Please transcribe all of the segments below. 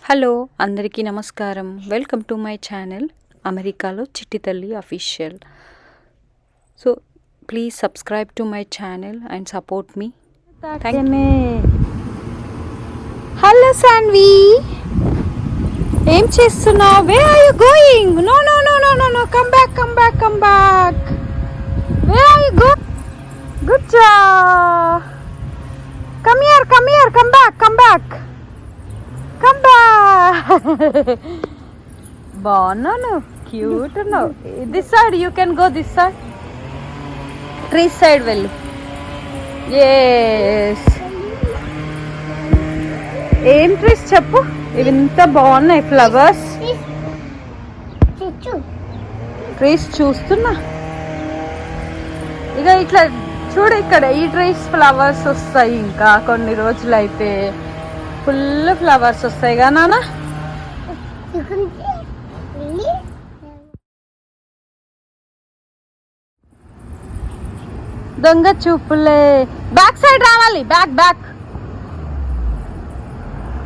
Hello అందరికీ నమస్కారం. Welcome to my channel అమెరికాలో Chitti Thalli official. So please subscribe to my channel and support me. Hello Saanvi, ఏం చేస్తున్నావు? Where are you going? No no no no no no, come back come back come back. Where are you go? Good job. Come here come here, come back come back. Come back. బాగున్నాను, cute ఉన్నావు. This side you can go, this side, tree side వెళ్ళు. Yes, ఏం trees చెప్పు? ఇవి ఇంత బాగున్నాయి flowers. Trees చూస్తున్నా. ఇక ఇట్లా చూడు, ఇక్కడ ఈ ట్రీస్ ఫ్లవర్స్ వస్తాయి. ఇంకా కొన్ని రోజులు అయితే ఫుల్ ఫ్లవర్స్ వస్తాయి కదా నాన్న. దొంగ చూపులే. బ్యాక్ సైడ్ రావాలి, బ్యాక్ బ్యాక్,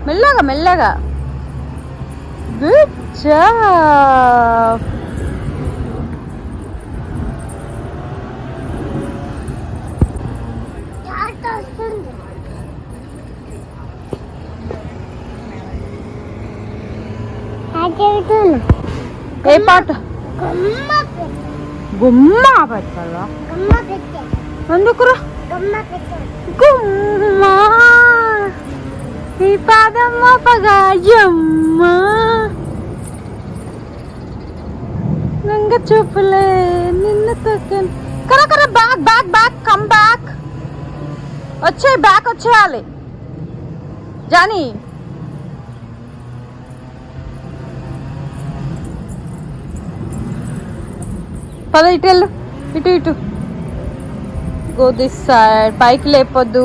మెల్లగా మెల్లగా. Good job. ఏ పాట? గుమ్మ పెట్టాలా? ఎందుకురా? గుమ్మ ఈ పాదమ్మ పగాయమ్మ. నంగ చూపులే నిన్ను తొక్కను. కర కర, back back back, come back. Back వచ్చేయాలి జానీ. పద ఇటు వెళ్ళు, ఇటు ఇటు. Go this side. పైకి లేపొద్దు.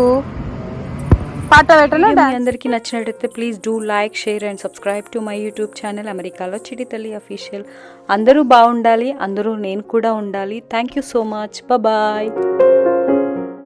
పాట పెట్టలే. అందరికీ నచ్చినట్టయితే please do like, share and subscribe to my YouTube channel అమెరికాలో చిట్టి తల్లి అఫీషియల్. అందరూ బాగుండాలి, అందరూ నేను కూడా ఉండాలి. Thank you so much. Bye.